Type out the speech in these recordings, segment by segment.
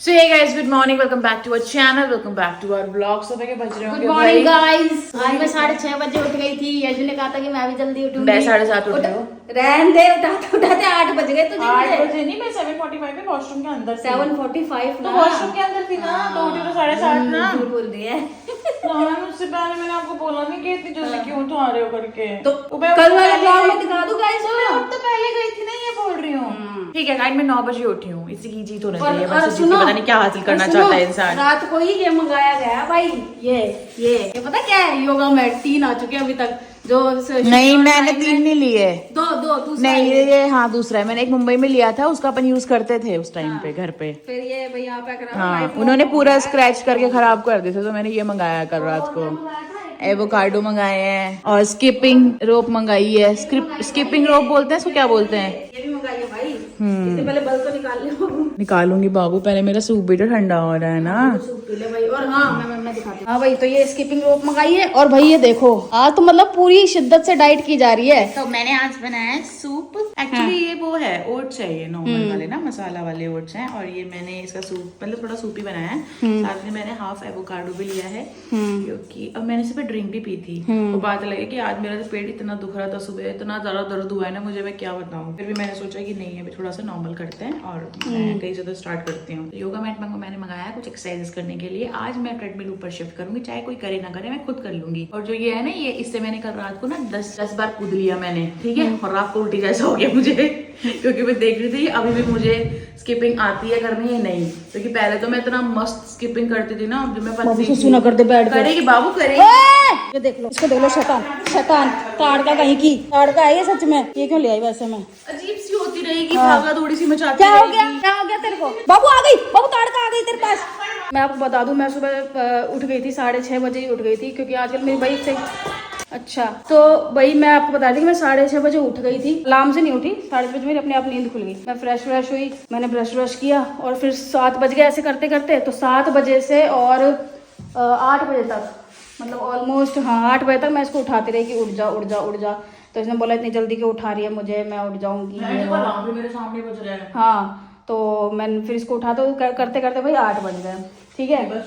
So hey guys, good morning. Welcome back to our channel. Welcome back to our vlog. सुबह के बज रहे होंगे गुड मॉर्निंग गाइस। आज मैं 6:30 बजे उठ गई थी। यशु ने कहा था कि मैं भी जल्दी उठूंगी। मैं 7:30 उठ गई हूँ। रहन दे, उठाते 8 बज गए तुझे। 8 बजे नहीं, मैं 7:45 पे वॉशरूम के अंदर 7:45 तो वॉशरूम के अंदर थी ना, तो उठी तो 7:30 ना। झूठ बोल रही है। उससे पहले मैंने आपको बोला नहीं कि इतनी जल्दी क्यों उठा रहे हो करके। तो कल वाले ब्लॉग में दिखा दूं गाइस। तो पहले गई थी ना, ये बोल रही हूँ। ठीक है गाइस, मैं 9 बजे उठी हूँ। इसी की जीत होना चाहिए। और बस जीत पता नहीं क्या हासिल करना चाहता है इंसान। रात को ही ये मंगाया गया भाई। ये पता क्या है, योगा मैट 3 आ चुके हैं अभी तक। जो नहीं, मैंने 3 नहीं लिए। दो दूसरा नहीं, ये हाँ दूसरा है। मैंने एक मुंबई में लिया था, उसका अपन यूज करते थे उस टाइम पे घर पे। फिर ये भाई यहाँ पे हाँ, उन्होंने पूरा स्क्रैच करके खराब कर दिए थे, तो मैंने ये मंगाया कल रात को। एवोकाडो मंगाए हैं और स्किपिंग रोप मंगाई है। स्किपिंग रोप बोलते हैं इसको, क्या बोलते हैं? ये भी मंगाई है भाई। इससे पहले बल तो निकाल ले बाबू। निकालूंगी बाबू, पहले मेरा सूप भी तो ठंडा हो रहा है ना। सूप पी ले भाई। और हाँ, मैं दिखाती हूँ। हाँ भाई, तो ये स्किपिंग रोप मंगाई है। और भाई ये देखो, आज तो मतलब पूरी शिद्दत से डाइट की जा रही है। तो मैंने आज बनाया है सूप। एक्चुअली ये वो है, ओट्स है, ये नॉर्मल वाले ना, मसाला वाले ओट्स हैं। और ये मैंने इसका सूप मतलब थोड़ा सूप ही बनाया है। साथ में मैंने हाफ एवोकाडो भी लिया है, क्योंकि अब मैंने सुबह ड्रिंक भी पी थी। वो बात लगे कि आज मेरा पेट इतना दुख रहा था, सुबह इतना ज्यादा दर्द हुआ है ना मुझे, मैं क्या बताऊं। फिर भी मैंने सोचा कि नहीं, अभी थोड़ा सा नॉर्मल करते हैं और मैं कहीं से तो स्टार्ट करती हूँ। योगा मैट मैंने मंगाया कुछ एक्सरसाइज करने के लिए। आज मैं ट्रेडमिल ऊपर शिफ्ट करूंगी, चाहे कोई करे ना करे, मैं खुद कर लूंगी। और जो ये है ना, ये इससे मैंने कल रात को ना 10 बार कूद लिया मैंने, ठीक है। और रात को उल्टी जैसा हो गया मुझे, क्योंकि मैं देख रही थी अभी भी मुझे स्किपिंग आती है करनी है नहीं, क्योंकि पहले तो मैं इतना मस्त स्किपिंग करती थी ना, जो मैं सुना करते बैठ करेगी बाबू करेगी। ये देख लो, इसको देख लो। शैतान ताड़का कहीं की ताड़का है ये सच में। ये क्यों ले आई वैसे में? अजीब सी होती रहेगी, भागा दौड़ी सी मचाती क्या हो रहेगी। गया तेरे को? बाबू आ गई, बाबू ताड़का आ गई तेरे पास। मैं आपको बता दूं, मैं सुबह उठ गई थी 6:30 बजे ही उठ गई थी, क्योंकि आजकल मेरी भाई से अच्छा तो भाई मैं आपको बता दी कि मैं 6:30 बजे उठ गई थी। अलार्म से नहीं उठी, 6:30 बजे मेरी अपने आप नींद खुल गई। मैं फ्रेश हुई, मैंने ब्रश किया और फिर 7 बज गए ऐसे करते करते। तो 7 बजे से और 8 बजे तक, मतलब ऑलमोस्ट 8 बजे तक मैं इसको उठाती रही कि उठ जा। तो इसने बोला इतनी जल्दी क्यों उठा रही है मुझे, मैं उठ जाऊंगी। मेरे सामने बज रहा है। हाँ, तो मैंने फिर इसको उठा तो करते करते भाई 8 बज गए, ठीक है।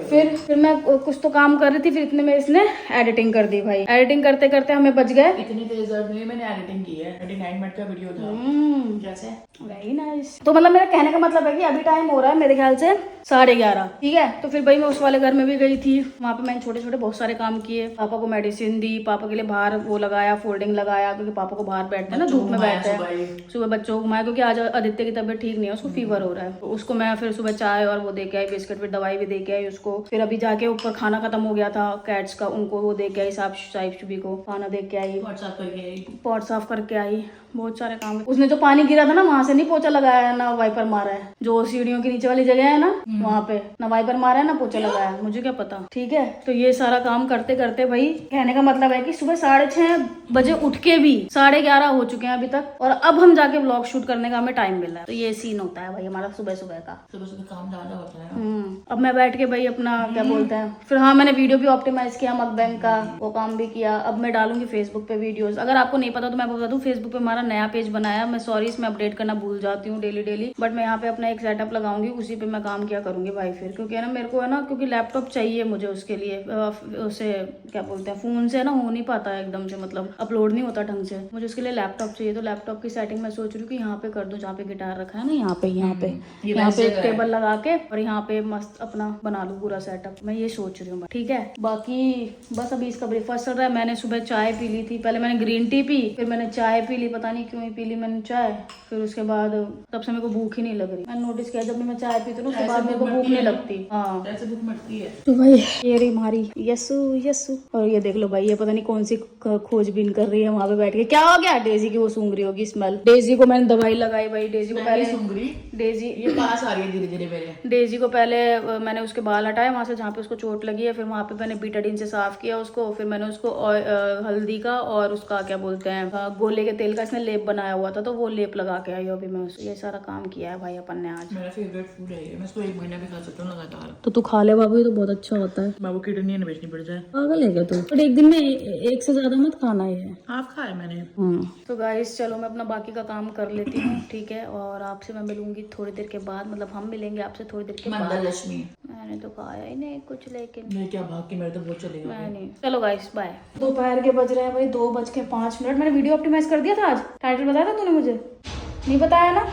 फिर मैं कुछ तो काम कर रही थी, फिर इतने में इसने एडिटिंग कर दी भाई। एडिटिंग करते करते हमें बज गए। इतनी तेज दर्द में मैंने एडिटिंग की है। 39 मिनट का वीडियो था। कैसे? Very nice. तो मतलब मेरा कहने का मतलब है कि अभी टाइम हो रहा है मेरे ख्याल से 11:30, ठीक है। तो फिर भाई मैं उस वाले घर में भी गई थी। वहाँ पे मैंने छोटे छोटे बहुत सारे काम किए। पापा को मेडिसिन दी, पापा के लिए बाहर वो लगाया, फोल्डिंग लगाया, क्योंकि पापा को बाहर बैठते हैं ना, धूप में बैठते हैं। सुबह बच्चों को घुमाया, क्योंकि आज आदित्य की तबीयत ठीक नहीं है, उसको फीवर हो रहा है। तो उसको मैं फिर सुबह चाय और वो दे के आई, बिस्किट, फिर दवाई भी दे के आई उसको। फिर अभी जाके ऊपर खाना खत्म हो गया था कैट्स का, उनको वो दे के आई, साहिब शुभी को खाना दे के आई, पॉट साफ करके आई। बहुत सारे काम है। उसने जो पानी गिरा था ना, वहां से नहीं पोछा लगाया है ना वाइपर मारा है। जो सीढ़ियों के नीचे वाली जगह है ना, वहां पे ना वाइपर मारा है ना पोछा लगाया है, मुझे क्या पता, ठीक है। तो ये सारा काम करते करते भाई कहने का मतलब है कि सुबह 6:30 बजे उठ के भी 11:30 हो चुके हैं अभी तक, और अब हम जाके व्लॉग शूट करने का हमें टाइम मिला है। तो ये सीन होता है भाई हमारा सुबह सुबह का। सुबह काम ज्यादा होता है। अब मैं बैठ के भाई अपना क्या बोलते हैं, फिर हाँ मैंने वीडियो भी ऑप्टिमाइज किया, मकबैंग का वो काम भी किया। अब मैं डालूंगी फेसबुक पे वीडियोस। अगर आपको नहीं पता तो मैं बता दूं, फेसबुक पे हमारा नया पेज बनाया। मैं सॉरी, इसमें अपडेट करना भूल जाती हूँ डेली, बट मैं यहाँ पे अपना एक सेटअप लगाऊंगी, उसी पे मैं काम किया करूंगी भाई। फिर क्योंकि है ना मेरे को है ना, क्योंकि लैपटॉप चाहिए मुझे उसके लिए। उसे क्या बोलते हैं, फोन से ना हो नहीं पाता है एकदम से, मतलब अपलोड नहीं होता ढंग से। मुझे उसके लिए लैपटॉप चाहिए। तो लैपटॉप की सेटिंग मैं सोच रही हूँ कि यहाँ पे कर दूं, जहाँ पे गिटार रखा है ना, यहाँ पे एक टेबल लगा के, और यहाँ पे मस्त अपना बना लूं पूरा सेटअप। मैं ये सोच रही हूँ, ठीक है। बाकी बस अभी इसका ब्रेकफास्ट चल रहा है। मैंने सुबह चाय पी ली थी, पहले मैंने ग्रीन टी पी, फिर मैंने चाय पी ली, पता नहीं क्यों ही पी ली मैंने चाय। फिर उसके बाद तब से मेरे को भूख ही नहीं लग रही। मैंने नोटिस किया जब भी मैं चाय पीती हूँ उसके बाद मेरे को भूख नहीं लगती। हाँ, ऐसे भूख मरती है। तो भाई ये रही हमारी यस्सु। और ये देख लो भाई, ये पता नहीं कौन सी खोजबीन कर रही है वहां पे बैठ के। क्या हो गया? डेजी की वो सूंघ रही होगी स्मेल। डेजी को मैंने दवाई लगाई भाई। डेजी को पहले डेजी ये पास आ रही है धीरे धीरे मेरे। डेजी को पहले मैंने उसके बाल हटाए वहां से जहाँ पे उसको चोट लगी है, फिर वहां पे मैंने बीटाडीन से साफ किया उसको। फिर मैंने उसको हल्दी का और उसका क्या बोलते हैं गोले के तेल का इसने में लेप बनाया हुआ था, तो वो लेप लगा के आई हूँ अभी मैं। ये सारा काम किया है भाई अपन ने आज। मेरा फेवरेट फूड है ये, मैं इसको 1 महीना भी खा सकता हूँ लगातार। तो तू खा ले बाबू, ये तो बहुत अच्छा होता है। बाबू किडनी ना बेचनी पड़ जाए। पागल है क्या तू? पर एक दिन में एक से ज्यादा मत खाना है। हाफ खाया मैंने। तो गाइस चलो मैं अपना बाकी का काम कर लेती हूँ, ठीक है, और आपसे मैं मिलूंगी थोड़ी देर के बाद, मतलब हम मिलेंगे आपसे थोड़ी देर के बाद। लक्ष्मी मैंने तो खाया ही नहीं कुछ, लेकिन मैं क्या भाग के, मेरे तो बहुत चलेगा। मैं नहीं। चलो गाइस बाय। दोपहर के बज रहे हैं भाई 2:05। मैंने वीडियो ऑप्टिमाइज कर दिया था आज। टाइटल बताया था तूने मुझे? नहीं बताया ना?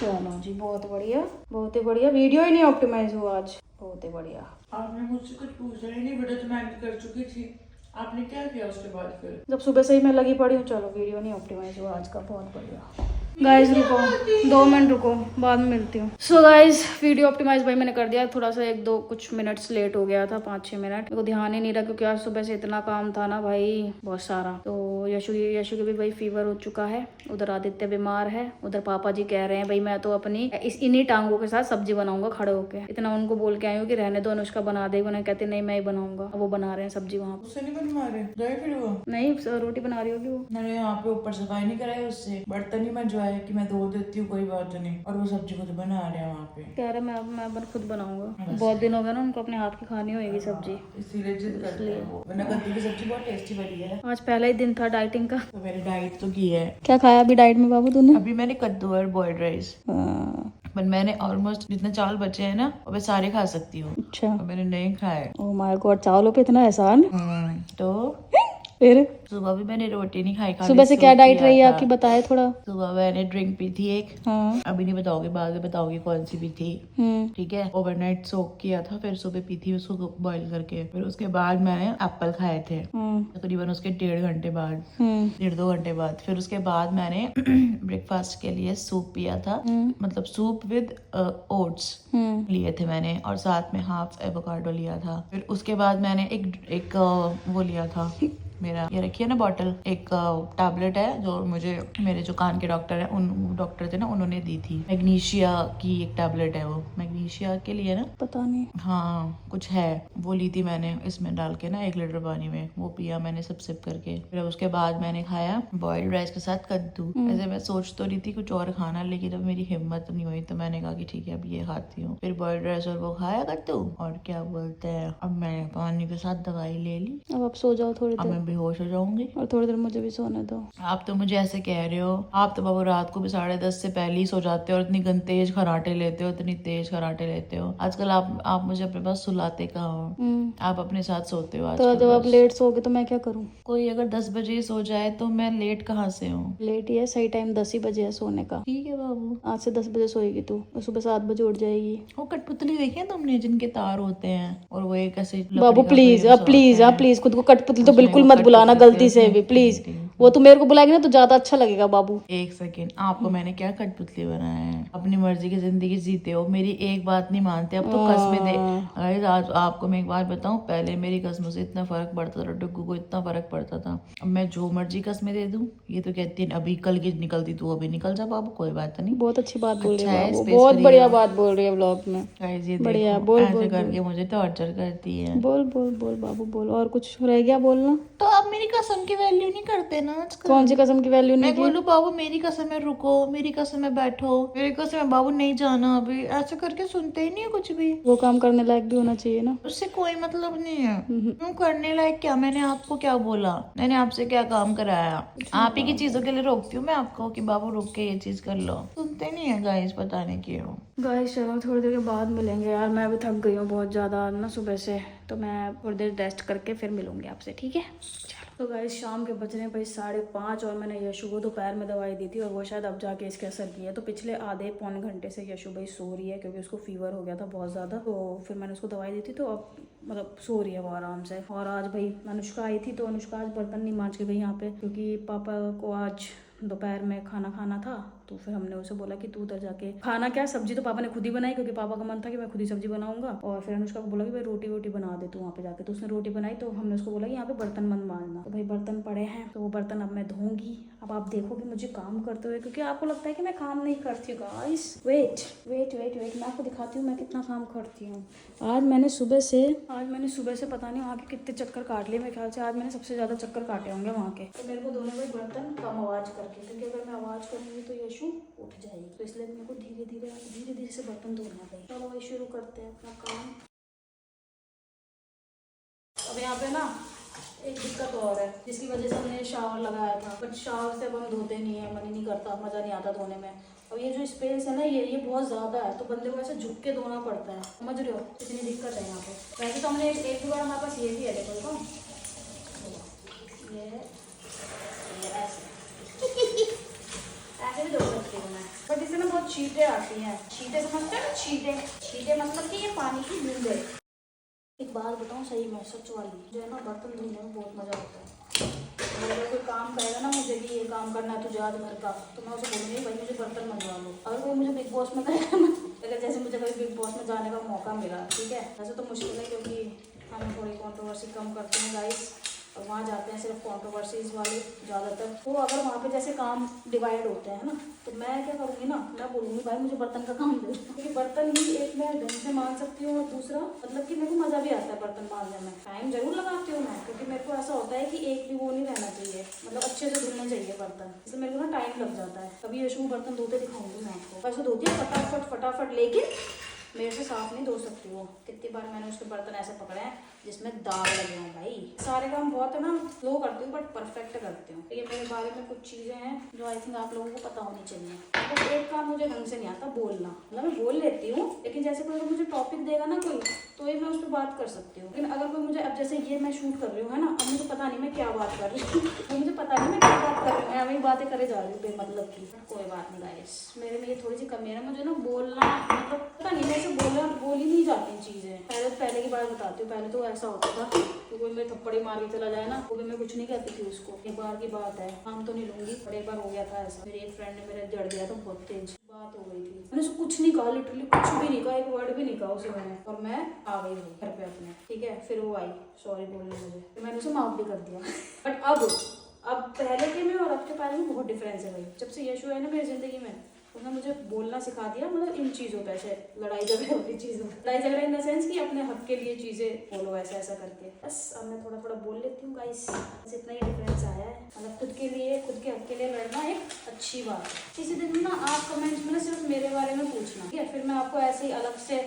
चलो जी, बहुत बढ़िया, बहुत ही बढ़िया। वीडियो ही नहीं ऑप्टिमाइज हुआ आज, बहुत ही बढ़िया। आपने मुझसे कुछ पूछा ही नहीं, वीडियो तो मैं एडिट कर चुकी थी। आपने क्या किया उसके बाद फिर? जब सुबह से ही मैं लगी पड़ी हूँ। चलो वीडियो नहीं ऑप्टिमाइज हुआ आज का, बहुत बढ़िया। गाइस रुको 2 मिनट रुको, बाद में मिलती हूँ। सो गाइस वीडियो ऑप्टिमाइज भाई मैंने कर दिया। थोड़ा सा 1-2 कुछ मिनट्स लेट हो गया था, 5-6 मिनट। मेरे को ध्यान ही नहीं रहा क्योंकि आज सुबह से इतना काम था ना भाई, बहुत सारा। तो यशु के भी भाई फीवर हो चुका है, उधर आदित्य बीमार है, उधर पापा जी कह रहे हैं भाई मैं तो अपनी इन्हीं टांगों के साथ सब्जी बनाऊंगा खड़े होके। इतना उनको बोल के आई हूँ कि रहने दो, अनुष्का बना देगी। उन्हें कहते नहीं मैं ही बनाऊंगा। वो बना रहे हैं सब्जी वहाँ। उससे नहीं बनवा रहे? गए फिर वो? नहीं रोटी बना रही होगी वो। मैंने यहाँ पे ऊपर सफाई नहीं कराई उससे, बर्तन ही मंजवाए कि मैं धो देती हूँ, कोई बात नहीं। और वो सब्जी खुद बना रहे हैं वहाँ पे। कह रहे मैं खुद बनाऊंगा। बहुत दिन हो गए ना उनको अपने हाथ की खानी होगी सब्जी, इसीलिए जिद करते हैं वो। वरना कद्दू की सब्जी बहुत टेस्टी बनी है। आज पहला ही दिन था डाइटिंग का। तो मैंने डाइट तो की है। क्या खाया अभी डाइट में बाबू तूने? अभी मैंने कद्दू और बॉइल्ड राइस। पर मैंने ऑलमोस्ट जितने चावल बचे हैं ना वो मैं सारे खा सकती हूँ। अच्छा। और मैंने नहीं खाए। ओह माय गॉड, चावलों पे इतना एहसान। तो फिर सुबह भी मैंने रोटी नहीं खाई। सुबह से क्या डाइट रही है आपकी, बताए थोड़ा। सुबह मैंने ड्रिंक पी थी एक। हाँ। अभी नहीं बताओगे, बाद में बताओगी कौन सी पी थी। ठीक है। ओवरनाइट सोक किया था, फिर सुबह पी थी उसको बॉईल करके। फिर उसके बाद मैंने एप्पल खाए थे तकरीबन उसके 1.5 घंटे बाद, 1.5-2 घंटे बाद। फिर उसके बाद मैंने ब्रेकफास्ट के लिए सूप पिया था, मतलब सूप विद ओट्स लिए थे मैंने, और साथ में हाफ एवोकाडो लिया था। फिर उसके बाद मैंने एक वो लिया था, मेरा ये रखी है ना बॉटल, एक टैबलेट है जो मुझे मेरे जो कान के डॉक्टर है, उन डॉक्टर थे ना, उन्होंने दी थी। मैग्नीशिया की एक टैबलेट है, वो मैग्नीशिया के लिए ना, पता नहीं, हाँ कुछ है, वो ली थी मैंने इसमें डाल के ना 1 लीटर पानी में। वो पिया मैंने सब सिप करके। फिर उसके बाद मैंने खाया बॉइल्ड राइस के साथ कद्दू। ऐसे मैं सोच तो रही थी कुछ और खाना, लेकिन अब मेरी हिम्मत नहीं हुई, तो मैंने कहा कि ठीक है अब ये खाती हूँ। फिर बॉइल्ड राइस और वो खाया कद्दू, और क्या बोलते हैं, अब मैंने पानी के साथ दवाई ले ली। अब आप सो जाओ थोड़ी देर, बेहोश हो जाऊंगी, और थोड़ी देर मुझे भी सोने दो। आप तो मुझे ऐसे कह रहे हो, आप तो बाबू रात को भी 10:30 से पहले ही सो जाते हो, और इतनी तेज खराटे लेते हो, इतनी तेज खराटे लेते हो। आजकल आप मुझे अपने पास सुलाते कहाँ हो? आप अपने साथ सोते हो आजकल। तो जब आप लेट सोगे तो मैं क्या करूँ? कोई अगर 10 बजे सो जाए तो मैं लेट कहाँ से हूँ? लेट ही है, सही टाइम 10 ही बजे है सोने का। ठीक है बाबू, आज से 10 बजे सोएगी तू, और सुबह 7 बजे उठ जाएगी। वो कठपुतली देखी है तुमने, जिनके तार होते हैं और वो एक ऐसे। बाबू प्लीज प्लीज खुद को कठपुतली तो बिल्कुल मत बुलाना गलती से भी, प्लीज। वो तू मेरे को बुलाएगी ना तो ज्यादा अच्छा लगेगा बाबू। एक सेकेंड, आपको मैंने क्या कठपुतली बनाया है? अपनी मर्जी की जिंदगी जीते हो, मेरी एक बात नहीं मानते। अब तो कसमें दे। अगर आज आपको मैं एक बात बताऊं, पहले मेरी कसमों से इतना फर्क पड़ता था, डुग्गू को इतना फर्क पड़ता था। अब मैं जो मर्जी कसमें दे दूं, ये तो कहती है अभी कल की निकलती तू अभी निकल जा बाबू, कोई बात नहीं। बहुत अच्छी बात बोल रही है, बहुत बढ़िया बात बोल रही है व्लॉग में। बढ़िया, बोल ऐसे करके मुझे टॉर्चर करती है। बोल बाबू बोल, और कुछ रह गया बोलना? तो आप मेरी कसम की वैल्यू नहीं करते ना आजकल। कौन सी कसम की वैल्यू नहीं? मैं बोलूं बाबू मेरी कसम है रुको, मेरी कसम है बैठो, मेरी कसम है बाबू नहीं जाना अभी, ऐसे करके सुनते ही नहीं है कुछ भी। वो काम करने लायक भी होना चाहिए ना, उससे कोई मतलब नहीं है। क्यों करने लायक क्या? मैंने आपको क्या बोला? मैंने आपसे क्या काम कराया? आप ही की चीजों के लिए रोकती हूँ मैं आपको कि बाबू रुक के ये चीज कर लो, सुनते नहीं है गाइस, पता नहीं क्यों। गाइस चलो थोड़ी देर के बाद मिलेंगे यार, मैं भी थक गई हूँ बहुत ज्यादा ना सुबह से, तो मैं थोड़ी देर रेस्ट करके फिर मिलूंगी आपसे, ठीक है? तो गाइस शाम के बज रहे हैं भाई 5:30, और मैंने यशु को दोपहर में दवाई दी थी, और वो शायद अब जाके इसके असर की है। तो पिछले आधे पौने घंटे से यशु भाई सो रही है, क्योंकि उसको फीवर हो गया था बहुत ज़्यादा। तो फिर मैंने उसको दवाई दी थी, तो अब मतलब सो रही है वो आराम से। और आज भाई अनुष्का आई थी, तो अनुष्का आज बर्तन नहीं मांज के गई यहाँ पे, क्योंकि पापा को आज दोपहर में खाना खाना था, तो फिर हमने उसे बोला कि तू उधर जाके खाना क्या, सब्जी तो पापा ने खुद ही बनाई क्योंकि पापा का मन था कि मैं खुद ही सब्जी बनाऊंगा। और फिर अनुष्का को बोला कि भाई रोटी वोटी बना दे तू वहाँ पे जाके, तो उसने रोटी बनाई। तो हमने उसको बोला कि यहाँ पे बर्तन मत मांजना, तो भाई बर्तन पड़े हैं तो वो बर्तन अब मैं धोऊंगी। अब आप देखोगे मुझे काम करते हुए, क्योंकि आपको लगता है कि मैं काम नहीं करती हूँ guys. Wait wait wait wait, मैं आपको दिखाती हूँ मैं कितना काम करती हूँ। आज मैंने सुबह से पता नहीं वहाँ के कितने चक्कर काट लिए। मेरे ख्याल से आज मैंने सबसे ज़्यादा चक्कर काटे होंगे वहाँ के। तो मेरे को दोनों भाई बर्तन कम आवाज़ करके, क्योंकि अगर मैं आवाज़ करूँगी तो यशु उठ जाएगी, तो इसलिए मेरे को धीरे धीरे से बर्तन धोना भाई। चलो भाई शुरू करते हैं अपना काम। अब यहाँ पे ना एक दिक्कत और है जिसकी वजह से हमने शावर लगाया था, बट शावर से अब हम धोते नहीं है, मन ही नहीं करता, मज़ा नहीं आता धोने में। अब ये जो स्पेस है ना ये बहुत ज़्यादा है, तो बंदे को ऐसे झुक के धोना पड़ता है, समझ रहे हो, इतनी दिक्कत है यहाँ पे। वैसे तो हमने एक बार हमारे पास ये भी है, देखो तो ये ऐसे भी धो सकती हूँ मैं, बट इससे ना बहुत छींटे आती हैं। छींटे समझते हैं ना, छींटे मतलब कि ये पानी की बूंदे। एक बात बताऊँ सही में, सच वाली, जो है ना बर्तन धोने में बहुत मज़ा आता है। अगर कोई काम करेगा ना मुझे कि ये काम करना है तुझे आज घर का, तो मैं उसे बोलूँगी भाई मुझे बर्तन मंगवा लो। अगर कोई मुझे बिग बॉस में करेगा, अगर जैसे मुझे कभी बिग बॉस में जाने का मौका मिला, ठीक है, वैसे तो मुश्किल है क्योंकि हम थोड़ी कॉन्ट्रोवर्सी कम करते हैं गाइस, और वहाँ जाते हैं सिर्फ कॉन्ट्रोवर्सीज वाले ज़्यादातर। तो अगर वहाँ पे जैसे काम डिवाइड होते हैं ना, तो मैं क्या करूँगी ना, मैं बोलूँगी भाई मुझे बर्तन का काम दे, क्योंकि बर्तन ही एक मैं ढंग से मान सकती हूँ, और दूसरा मतलब कि मेरे को मज़ा भी आता है बर्तन मांजने में। टाइम जरूर लगाती हूँ मैं, क्योंकि मेरे को ऐसा होता है कि एक भी वो नहीं रहना चाहिए, मतलब अच्छे से धुलने चाहिए बर्तन, इसलिए मेरे को ना टाइम लग जाता है। कभी यशु बर्तन धोते दिखाऊंगी मैं आपको, वैसे धोती है फटाफट, लेकिन मेरे से साफ नहीं धो सकती वो। कितनी बार मैंने उसके बर्तन ऐसे पकड़े हैं जिसमें दाग लगे हैं भाई। सारे काम बहुत है ना स्लो करती हूँ, बट परफेक्ट करती हूँ। ये मेरे बारे में कुछ चीज़ें हैं जो आई थिंक आप लोगों को पता होनी चाहिए। बस एक काम मुझे ढंग से नहीं आता, बोलना। मतलब मैं बोल लेती हूँ, लेकिन जैसे कोई मुझे टॉपिक देगा ना कोई, तो ये मैं उस पर बात कर सकती हूँ। लेकिन अगर कोई मुझे, अब जैसे ये मैं शूट कर रही हूँ है ना, अब मुझे पता नहीं मैं क्या बात कर रही हूँ मुझे पता नहीं मैं क्या बात कर रही हूँ, मैं वही बातें करे जा रही हूँ बेमतलब की। कोई बात नहीं गाइस, मेरे में ये थोड़ी सी कमी है ना, मुझे ना बोलना मतलब पता नहीं, मैं ऐसे बोल ही नहीं जाती चीज़ें। पहले की बात बताती हूँ, पहले तो ऐसा होता था कि कोई मेरे थप्पड़ी मार के चला जाए ना, वो भी मैं कुछ नहीं कहती थी उसको। एक बार की बात है, नाम तो नहीं लूंगी, पर एक बार हो गया था ऐसा, मेरी एक फ्रेंड ने मेरे जड़ दिया था, बहुत तेज बात हो गई थी। मैंने उसको कुछ नहीं कहा, लिटरली कुछ भी नहीं कहा, एक वर्ड भी नहीं कहा उसे मैंने, और मैं आ गई हूँ घर पे अपने, ठीक है। फिर वो आई सॉरी बोलने मुझे, तो मैंने उसे माफ भी कर दिया। बट अब पहले के में और अब के पहले में बहुत डिफरेंस है भाई। जब से यशु है ना मेरी जिंदगी में, उसने मुझे बोलना सिखा दिया, मतलब इन चीज़ों पे, ऐसे लड़ाई झगड़े वाली चीज़ों, लड़ाई झगड़े इन द सेंस कि अपने हक के लिए चीज़ें बोलो, ऐसा करके। बस अब मैं थोड़ा बोल लेती हूँ गाइस, बस इतना ही डिफरेंस आया है। मतलब खुद के लिए, खुद के हक के लिए लड़ना एक अच्छी बात है। इसी दिन ना आप कमेंट्स में ना सिर्फ मेरे बारे में पूछना, ठीक है, फिर मैं आपको ऐसे ही अलग से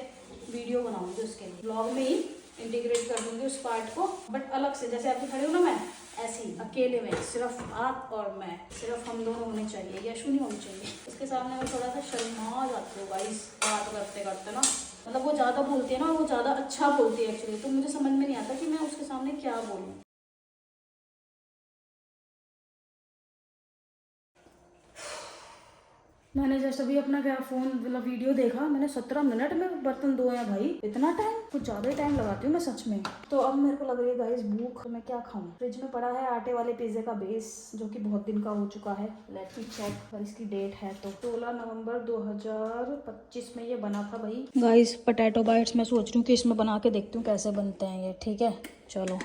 वीडियो बनाऊंगी, उसके लिए ब्लॉग में ही इंटीग्रेट कर दूंगी उस पार्ट को, बट अलग से, जैसे आपके खड़े हो ना मैं, ऐसे ही अकेले में, सिर्फ आप और मैं, सिर्फ हम दोनों होने चाहिए, यशु नहीं होनी चाहिए। इसके सामने मैं थोड़ा सा शर्मा जाती हूँ गाइस बात करते करते ना, मतलब वो ज़्यादा बोलती है ना, वो ज़्यादा अच्छा बोलती है एक्चुअली, तो मुझे समझ में नहीं आता कि मैं उसके सामने क्या बोलूँ। मैंने जैसे भी अपना क्या फ़ोन मतलब वीडियो देखा, मैंने 17 मिनट में बर्तन धोए हैं भाई। इतना टाइम, कुछ ज़्यादा ही टाइम लगाती हूँ मैं सच में। तो अब मेरे को लग रही है गाइस भूख, तो मैं क्या खाऊं। फ्रिज में पड़ा है आटे वाले पिज़्ज़े का बेस, जो कि बहुत दिन का हो चुका है। लेट्स चेक, और इसकी डेट है तो 16 नवंबर 2025 में ये बना था भाई। गाइस पोटैटो बाइट्स मैं सोच रही हूँ कि इसमें बना के देखती हूँ कैसे बनते हैं ये, ठीक है। चलो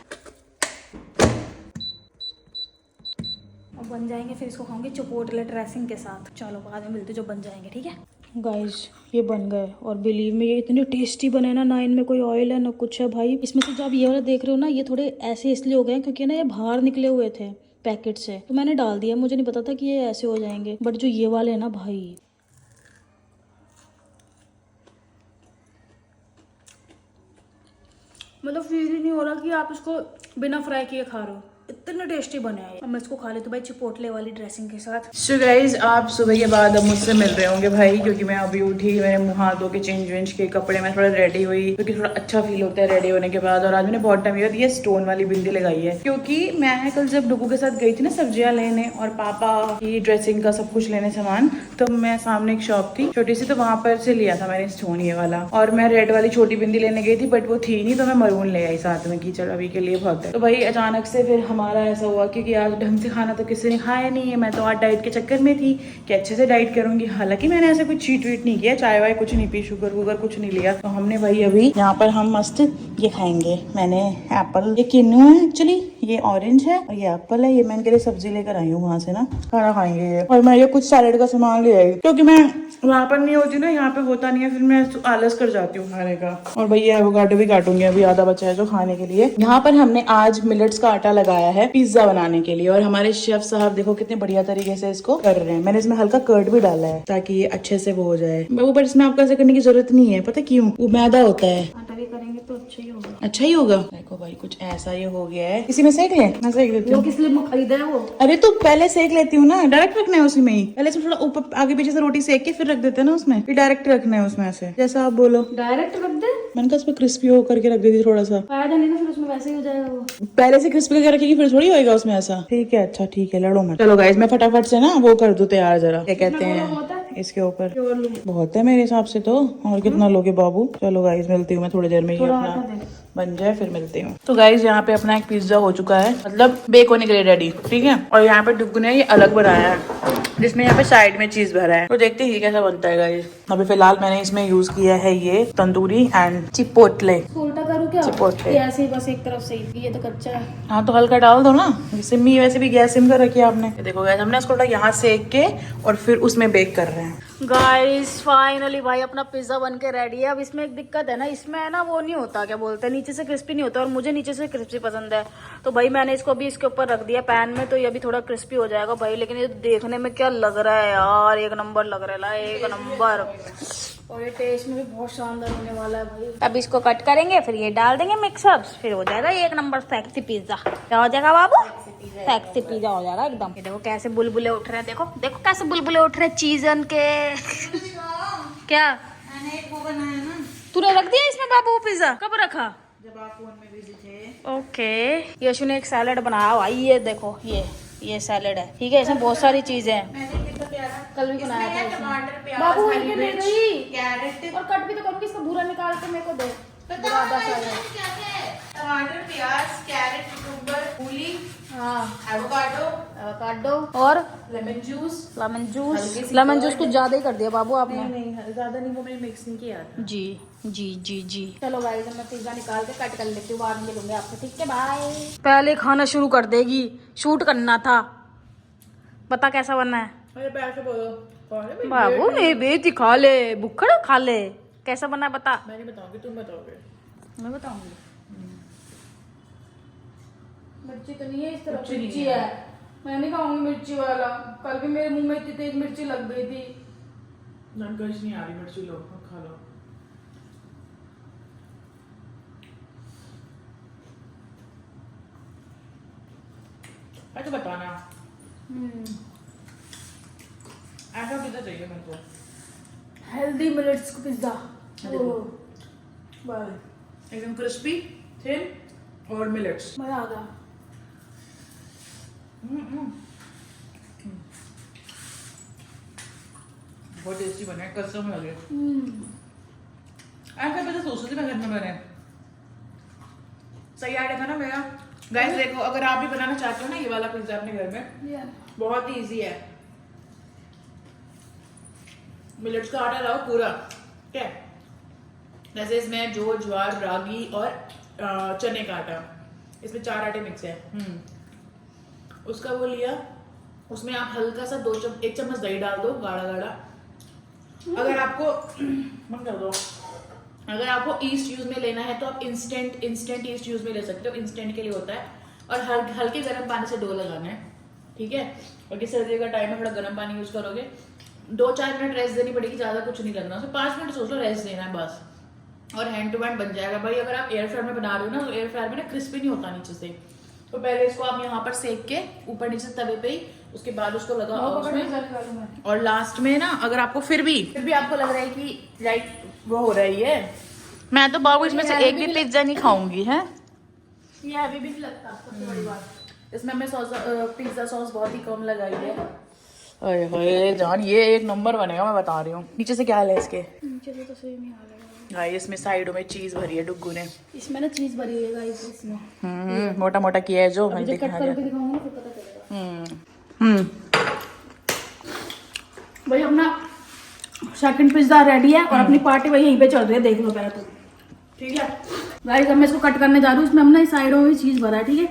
बन जाएंगे, फिर इसको खाऊंगी चिपोटले ड्रेसिंग के साथ। चलो बाद में मिलते जो बन जाएंगे, ठीक है गाइस। ये बन गए, और बिलीव में ये इतने टेस्टी बने ना इनमें कोई ऑयल है ना कुछ है भाई। इसमें से जो आप ये वाला देख रहे हो ना, ये थोड़े ऐसे इसलिए हो गए क्योंकि ना ये बाहर निकले हुए थे पैकेट से, तो मैंने डाल दिया। मुझे नहीं पता था कि ये ऐसे हो जाएंगे, बट जो ये वाले है ना भाई, मतलब फील ही नहीं हो रहा कि आप इसको बिना फ्राई किए खा रहे हो, इतने टेस्टी बने हैं। अब मैं इसको खा लेती हूँ भाई चिपोटले वाली ड्रेसिंग के साथ। सो गाइज आप सुबह के बाद अब मुझसे मिल रहे होंगे भाई, क्योंकि मैं अभी उठी, मैंने मुँह हाथ धो के चेंज वेंज के कपड़े में थोड़ा रेडी हुई, क्योंकि थोड़ा अच्छा फील होता है रेडी होने के बाद। और आज मैंने बहुत टाइम बाद ये स्टोन वाली बिंदी लगाई है, क्योंकि मैं कल जब डुगू के साथ गई थी ना सब्जियां लेने और पापा की ड्रेसिंग का सब कुछ लेने सामान, तो मैं सामने एक शॉप थी छोटी सी, तो वहां पर से लिया था मैंने स्टोन ये वाला। और मैं रेड वाली छोटी बिंदी लेने गई थी, बट वो थी नहीं, तो मैं मरून ले आई साथ में कि चलो अभी के लिए बहुत है। तो भाई अचानक से फिर हमारा ऐसा हुआ क्योंकि आज ढंग से खाना तो किसी ने खाया नहीं है। मैं तो आज डाइट के चक्कर में थी कि अच्छे से डाइट करूंगी। हालांकि मैंने ऐसा कुछ चीट वीट नहीं किया, चाय वाय कुछ नहीं पी, शुगर वुगर कुछ नहीं लिया। तो हमने भाई अभी यहाँ पर हम मस्त ये खाएंगे। मैंने एप्पल, ये किन्नू है एक्चुअली, ये ऑरेंज है और ये एप्पल है। ये मैं इनके लिए सब्जी लेकर आई हूँ वहाँ से ना, खाना खाएंगे ये। और मैं ये कुछ सैलेड का सामान ले आई क्योंकि मैं वहाँ पर नहीं होती ना, यहाँ पे होता नहीं है, फिर मैं आलस कर जाती हूँ खाने का। और भाई ये एवोकाडो भी काटूंगी, अभी आधा बचा है जो खाने के लिए। यहाँ पर हमने आज मिलेट्स का आटा लगाया है पिज्जा बनाने के लिए और हमारे शेफ साहब देखो कितने बढ़िया तरीके से इसको कर रहे हैं। मैंने इसमें हल्का कर्ड भी डाला है ताकि ये अच्छे से वो हो जाए। पर इसमें आपको ऐसे करने की जरूरत नहीं है, पता क्यों? वो मैदा होता है। आटा भी करेंगे तो अच्छा ही होगा। अच्छा ही होगा। देखो भाई कुछ ऐसा ये हो गया है। इसी में सेक ले, मैं सेक देती हूँ। किस लिए खरीदा है वो? अरे तो पहले सेक लेती हूँ ना, डायरेक्ट रखना है उसी में ही। पहले इसमें थोड़ा ऊपर आगे पीछे से रोटी सेक के फिर रख देते हैं ना उसमें, फिर डायरेक्ट रखना है उसमें ऐसे, जैसा आप बोलो। डायरेक्ट रख दे? मैंने कहा उसमें क्रिस्पी हो करके रख दी थी थोड़ा सा। फायदा नहीं ना, फिर उसमें वैसे ही हो जाएगा वो। पहले से क्रिस्पी करके रखेगी फिर थोड़ी होएगा उसमें ऐसा। ठीक है, अच्छा ठीक है, लड़ो मत। चलो गाइस मैं फटाफट से ना वो कर दूं तैयार जरा, क्या कहते हैं इसके ऊपर। बहुत है मेरे हिसाब से तो। और कितना लोगे बाबू? चलो गाइस मिलती हूँ मैं थोड़ी देर में, ये अपना बन जाए फिर मिलती हूँ। तो गाइस यहाँ पे अपना एक पिज्जा हो चुका है, मतलब बेक होने के लिए रेडी, ठीक है। और यहाँ पे डुग्गू ने ये अलग बनाया है जिसमें यहाँ पे साइड में चीज भरा है। तो देखते हैं ये कैसा बनता है गाइस। अभी फिलहाल मैंने इसमें यूज किया है ये तंदूरी एंड चिपोटले। उल्टा करूँ क्या? चिपोटले ऐसे ही बस एक तरफ से ही, ये तो कच्चा है। हाँ तो हल्का डाल दो ना। सिम वैसे भी गैस सिम कर रखी है आपने। देखो गाइस हमने इसको यहाँ सेक के और फिर उसमें बेक कर रहे हैं। गाइस फाइनली भाई अपना पिज्जा बन के रेडी है। अब इसमें एक दिक्कत है ना, इसमें है ना वो नहीं होता, क्या बोलते हैं, नीचे से क्रिस्पी नहीं होता और मुझे नीचे से क्रिस्पी पसंद है। तो भाई मैंने इसको अभी इसके ऊपर रख दिया पैन में, तो ये अभी थोड़ा क्रिस्पी हो जाएगा भाई। लेकिन ये देखने में क्या लग रहा है यार, एक नंबर लग रहा है, एक नंबर। और ये टेस्ट में भी बहुत शानदार होने वाला है भाई। अब इसको कट करेंगे, फिर ये डाल देंगे मिक्सअप्स, फिर हो जाएगा एक नंबर सेक्सी पिज्जा। क्या हो जाएगा बाबू? सेक्सी पिज्जा हो जाएगा एकदम। ये देखो कैसे बुलबुले उठ रहे हैं, देखो देखो कैसे बुलबुले उठ रहे हैं चीजन के। क्या मैंने एक वो बनाया ना, तूने रख दिया इसमें बाबू पिज्जा? कब रखा? जब आप फोन में बिजी थे। ओके, यशु ने एक सैलेड बनाया भाई, ये देखो ये सैलेड है, ठीक है। इसमें बहुत सारी चीजें हैं, मैंने कितना प्यारा कल भी बनाया था इसमें। टमाटर, प्याज, बाबू हरी इनके ले मिर्च, गई कैरेट और कट भी तो करूंगी, इसका भूरा निकाल के मेरे को दे। टमाटर, प्याज, कैरेट, कुकुम्बर, मूली, हाँ एवोकाडो और लेमन जूस। लेमन जूस कुछ ज्यादा ही कर दिया बाबू आपने। नहीं ज्यादा नहीं, वो मैंने मिक्स नहीं किया था। जी जी जी जी। चलो गाइस मैं पिज्जा निकाल के कट कर लेती हूँ, बाद में मिलूंगी आपसे, ठीक है बाय। पहले खाना शुरू कर देगी, शूट करना था। बता कैसा बनना है? अरे पैसे बोलो बाबू नहीं बेटी, खा ले भुक्खड़, खा ले। कैसा बना है बता। मैं नहीं बताऊंगी, तुम बताओगे। मैं बताऊंगी। मिर्ची तो नहीं है, इस तरह कुछ नहीं मिर्ची है। है। मैं नहीं खाऊंगी मिर्ची वाला, कल भी मेरे मुंह में इतनी तेज मिर्ची लग गई थी। ननकश नहीं आ रही, मिर्ची लो खा लो। अच्छा बताना ऐसा पिज्जा चाहिए मेरे को, हेल्दी मिलेट्स का पिज्जा। एकदम क्रिस्पी थिन और मिलेट्स। मजा आ गया। बहुत टेस्टी बना है, कसम लगे। ऐसा पिज्जा सोच रही थी मैं घर में बने, सही आइडिया था ना मेरा। गाइस देखो अगर आप भी बनाना चाहते हो ना ये वाला पिज्जा अपने घर में, बहुत ही इजी है। मिलेट्स का आटा लाओ पूरा, ठीक है। जैसे इसमें जो ज्वार, रागी और चने का आटा, इसमें 4 आटे मिक्स है। उसका वो लिया, उसमें आप हल्का सा 1 चम्मच दही डाल दो, गाढ़ा गाढ़ा। अगर आपको मन कर दो, अगर आपको ईस्ट यूज में लेना है तो आप इंस्टेंट ईस्ट यूज में ले सकते हो, इंस्टेंट के लिए होता है। और हल्के गर्म पानी से डो लगाना है, ठीक है। और कि सर्दी का टाइम में थोड़ा गर्म पानी यूज करोगे, 2-4 मिनट रेस्ट देनी पड़ेगी, ज्यादा कुछ नहीं करना, उसमें 5 मिनट सोच लो रेस्ट देना है बस, और हैंड टू हैंड बन जाएगा भाई। अगर आप एयर फ्रायर में बना रहे हो ना, तो एयर फ्रायर में ना क्रिस्पी नहीं होता नीचे से, तो पहले इसको आप यहाँ पर सेक के ऊपर नीचे तवे पे ही, उसके बाद उसको लगाओ उसमें। और लास्ट में ना अगर आपको फिर भी आपको लग रहा है कि लाइक वो हो रही है, मैं तो बाबू इसमें से एक भी पिज्जा नहीं खाऊंगी है, ये अभी भी नहीं लगता सबसे बड़ी बात। इसमें हमने पिज्जा सॉस बहुत ही कम लगाई है। अरे जान ये एक नंबर बनेगा, मैं बता रही हूँ। नीचे से क्या है इसके? नीचे से तो सही नहीं आ रहा है। गाइस इसमें साइडों में चीज भरी है डुग्गू ने। इसमें ना चीज भरी हुई है गाइस इसमें। मोटा मोटा किया है जो अभी मैंने जब कट दिखाया। करके दिखाऊंगी ना फिर पता चलेगा। भाई अपना सेकंड पिज्जा रेडी है और अपनी पार्टी भाई यहीं पे चल रही है, देख लो पहले तो। ठीक है गाइस अब मैं इसको कट करने जा रही हूँ। इसमें हमने साइडों में चीज भरा है, ठीक है।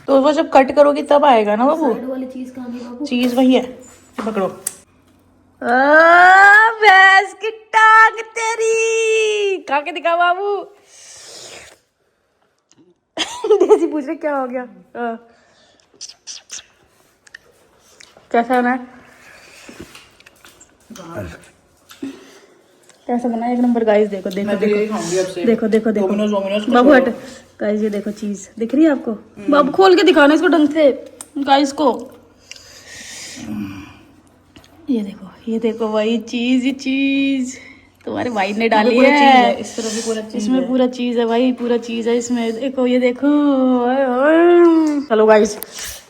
तो वो जब कट करोगी तब आएगा ना बाबू। साइड वाली चीज कहाँ गई बाबू? चीज वही है, पकड़ो। भैंस की टांग तेरी खा के दिखा बाबू। डेजी पूछ रहे क्या हो गया। कैसा है? कैसा बना? एक नंबर गाइस। देखो देखो देखो देखो देखो बाबू हट। गाइस ये देखो चीज दिख रही है आपको? बाबू खोल के दिखाना इसको ढंग से गाइस को। ये देखो वही चीज, ये चीज तुम्हारे भाई ने डाली है। इस तरह भी पूरा चीज इसमें पूरा चीज है भाई, पूरा चीज है इसमें। देखो ये देखो। चलो गाइस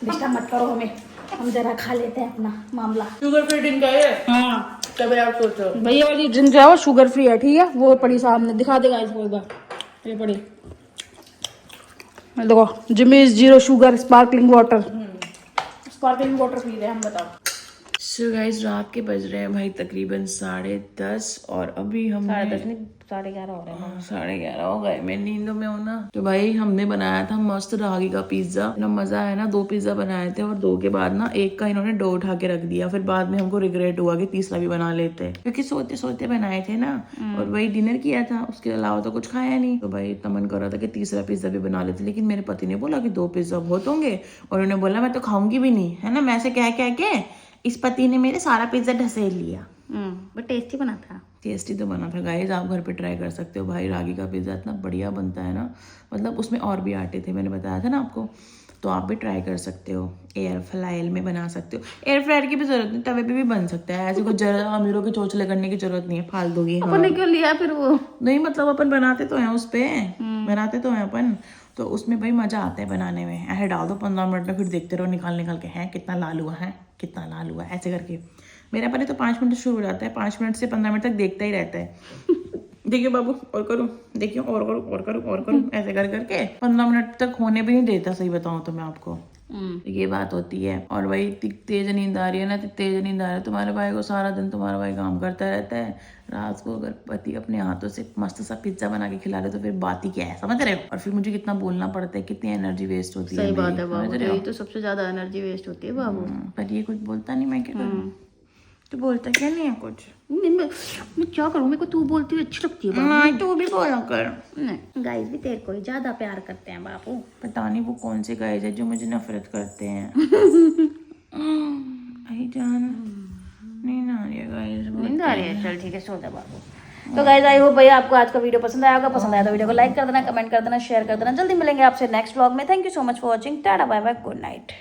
डिस्टर्ब मत करो हमें, हम जरा खा लेते हैं अपना मामला। शुगर फ्री ड्रिंक है। हाँ तभी आप सोचो। भैया वाली ड्रिंक जो है वो शुगर फ्री है, ठीक है। वो पड़ी सामने, दिखा देगा इसको एक बार। ये पड़ी देखो, Jimmy's zero sugar sparkling water. Sparkling water P रहे हैं हम, बताओ। सो गाइस रात के बज रहे हैं भाई तकरीबन 10:30 और अभी हम 10:30 नहीं 11:30 हो रहे हैं। 11:30 हो गए। मैं नींदों में हूँ ना। तो भाई हमने बनाया था मस्त रागी का पिज्जा। इतना मजा है ना। 2 पिज्जा बनाए थे और 2 के बाद ना एक का इन्होंने डो उठा के रख दिया। फिर बाद में हमको रिग्रेट हुआ कि तीसरा भी बना लेते, क्योंकि सोते सोते बनाए थे ना। और वही डिनर किया था, उसके अलावा तो कुछ खाया नहीं। तो भाई इतना मन कर रहा था कि तीसरा पिज्जा भी बना लेते, लेकिन मेरे पति ने बोला कि 2 पिज्जा बहुत होंगे। और उन्होंने बोला मैं तो खाऊंगी भी नहीं, है ना। मैं से कह के इस पति ने मेरे सारा पिज्जा ढसेल लिया। बट टेस्टी बना था। टेस्टी तो बना था गाइस। आप घर पे ट्राई कर सकते हो भाई। रागी का पिज्जा इतना बढ़िया बनता है ना। मतलब उसमें और भी आटे थे, मैंने बताया था ना आपको। तो आप भी ट्राई कर सकते हो। एयर फ्रायर में बना सकते हो। एयर फ्रायर की भी जरूरत नहीं, तवे पे भी बन सकता है। ऐसे कुछ जरा अमीरों के चोचले करने की जरूरत नहीं है फालतू की। अपन ने क्यों लिया फिर वो? नहीं मतलब अपन बनाते तो हैं उस पे, बनाते तो हैं अपन। तो उसमें भाई मजा आता है बनाने में। ऐसे डाल दो 15 मिनट में, फिर देखते रहो निकाल के हैं कितना लाल हुआ है, कितना लाल हुआ है, ऐसे करके। मेरा पहले तो 5 मिनट शुरू हो जाता है, 5 मिनट से 15 मिनट तक देखता ही रहता है। देखिए बाबू और करूँ, देखिए और करूँ और करूँ और करूँ, ऐसे कर करके 15 मिनट तक होने भी नहीं देता। सही बताऊँ तो मैं आपको, ये बात होती है। और वही तेज नींद आ रही है ना, तेज नींद आ रही है। तुम्हारे भाई को सारा दिन तुम्हारा भाई काम करता रहता है। रात को अगर पति अपने हाथों से मस्त सा पिज्जा बना के खिला रहे तो फिर बात ही क्या है, समझ रहे हो। और फिर मुझे कितना बोलना पड़ता है, कितनी एनर्जी वेस्ट होती है। सही बात है बाबू, यही तो सबसे ज्यादा एनर्जी वेस्ट होती है बाबू। पर ये कुछ बोलता नहीं, मैं क्या करूँ। तो बोलता क्या नहीं है कुछ। मैं क्या करूँ, मेरे को तू बोलती हुई अच्छी लगती है बाबू। हाँ तू भी बोला कर। नहीं गाइस भी तेरे को ही ज्यादा प्यार करते हैं बाबू। पता नहीं वो कौन से गाइस है जो मुझे नफरत करते हैं। आई जान नींद आ रही है गाइस, नींद आ रही है। चल ठीक है, सो जा बाबू। तो गाइस आई होप भैया आपको आज का वीडियो पसंद आया होगा। पसंद आया तो वीडियो को लाइक कर देना, कमेंट कर देना, शेयर कर देना। जल्दी मिलेंगे आपसे नेक्स्ट व्लॉग में। Thank you so much for watching. Tata bye bye, good night.